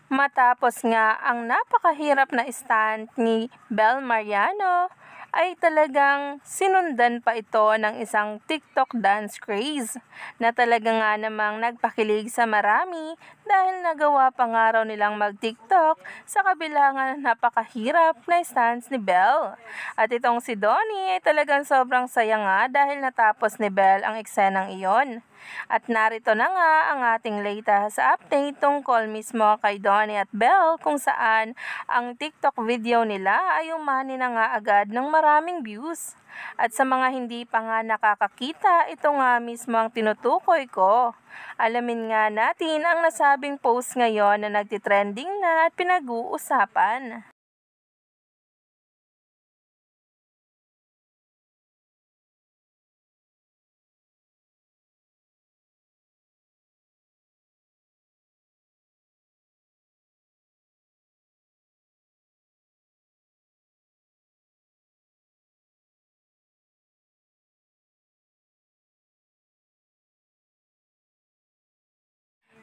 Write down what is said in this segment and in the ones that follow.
Matapos nga ang napakahirap na stunt ni Bel Mariano, ay talagang sinundan pa ito ng isang TikTok dance craze na talaga nga namang nagpakilig sa marami dahil nagawa pa nga raw nilang mag-TikTok sa kabila nga ng napakahirap na stunts ni Bel. At itong si Donnie ay talagang sobrang saya nga dahil natapos ni Bel ang eksenang iyon. At narito na nga ang ating latest update tungkol mismo kay Donnie at Belle kung saan ang TikTok video nila ay umani na nga agad ng maraming views. At sa mga hindi pa nga nakakakita, ito nga mismo ang tinutukoy ko. Alamin nga natin ang nasabing post ngayon na nagtitrending na at pinag-uusapan.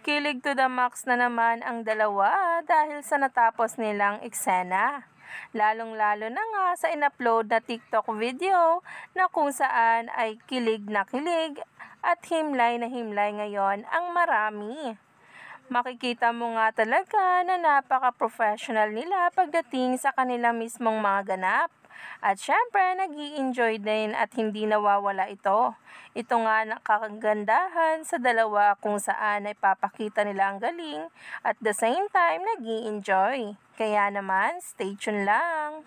Kilig to the max na naman ang dalawa dahil sa natapos nilang eksena. Lalong-lalo na nga sa in-upload na TikTok video na kung saan ay kilig na kilig at himlay na himlay ngayon ang marami. Makikita mo nga talaga na napaka-professional nila pagdating sa kanila mismong mga ganap. At syempre, nag-i-enjoy din at hindi nawawala ito. Ito nga nakakagandahan sa dalawa kung saan ay papakita nila ang galing at the same time nag-i-enjoy. Kaya naman, stay tuned lang.